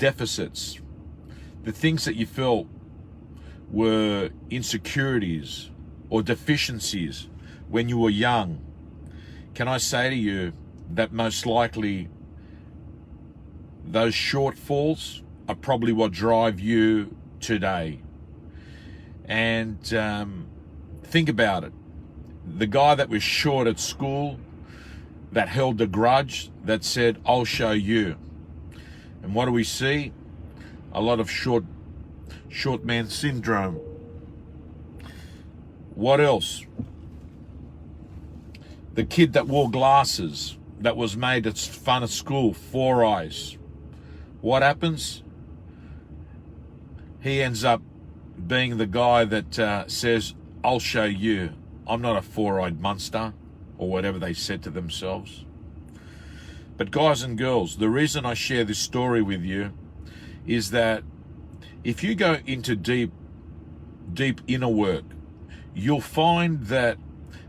deficits, the things that you felt were insecurities or deficiencies when you were young, can I say to you that most likely those shortfalls are probably what drive you today. And think about it. The guy that was short at school, that held a grudge, that said, I'll show you. And what do we see? A lot of short man syndrome. What else? The kid that wore glasses, that was made at fun at school, 4 eyes. What happens? He ends up being the guy that says, I'll show you. I'm not a 4-eyed monster, or whatever they said to themselves. But guys and girls, the reason I share this story with you is that if you go into deep inner work, you'll find that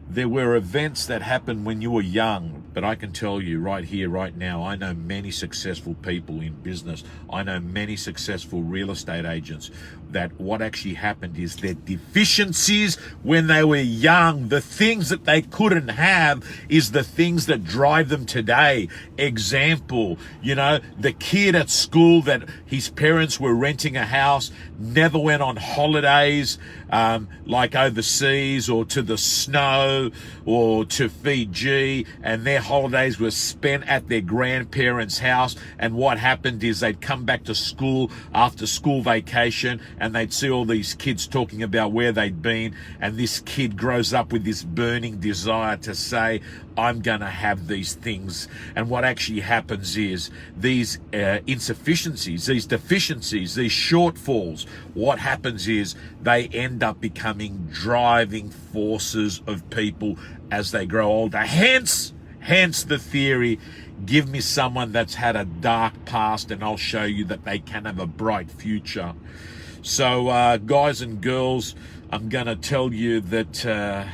there were events that happened when you were young. But I can tell you right here, right now, I know many successful people in business. I know many successful real estate agents that what actually happened is their deficiencies when they were young, the things that they couldn't have, is the things that drive them today. Example, the kid at school that his parents were renting a house, never went on holidays, like overseas or to the snow or to Fiji, and their holidays were spent at their grandparents' house. And what happened is they'd come back to school after school vacation and they'd see all these kids talking about where they'd been, and this kid grows up with this burning desire to say, I'm gonna have these things. And what actually happens is these insufficiencies, these deficiencies, these shortfalls, what happens is they end up becoming driving forces of people as they grow older. Hence the theory, give me someone that's had a dark past and I'll show you that they can have a bright future. So guys and girls, I'm gonna tell you that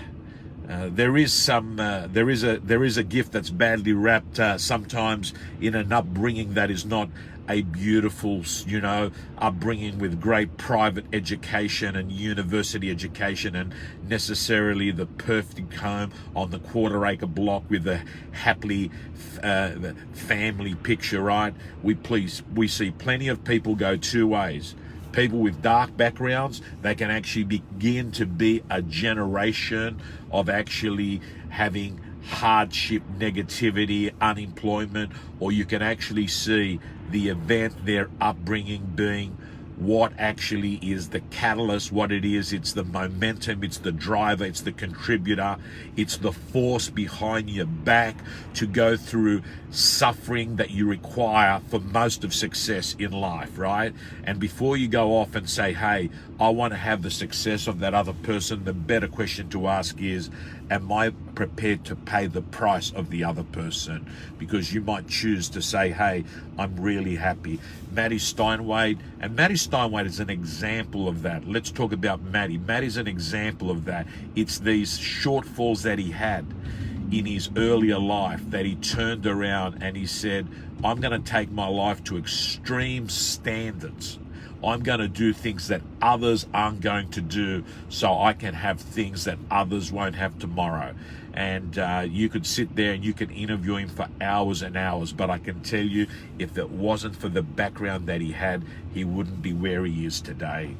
there is a gift that's badly wrapped sometimes in an upbringing that is not a beautiful, upbringing with great private education and university education and necessarily the perfect home on the quarter-acre block with a happily family picture, right? We see plenty of people go two ways. People with dark backgrounds, they can actually begin to be a generation of actually having hardship, negativity, unemployment, or you can actually see the event, their upbringing being what actually is the catalyst, what it is. It's the momentum, it's the driver, it's the contributor, it's the force behind your back to go through suffering that you require for most of success in life, right? And before you go off and say, hey, I want to have the success of that other person, the better question to ask is, am I prepared to pay the price of the other person? Because you might choose to say, hey, I'm really happy. Maddie Steinway is an example of that. Let's talk about Maddie. Maddie's an example of that. It's these shortfalls that he had in his earlier life that he turned around and he said, I'm going to take my life to extreme standards. I'm going to do things that others aren't going to do so I can have things that others won't have tomorrow. And you could sit there and you can interview him for hours and hours, but I can tell you, if it wasn't for the background that he had, he wouldn't be where he is today.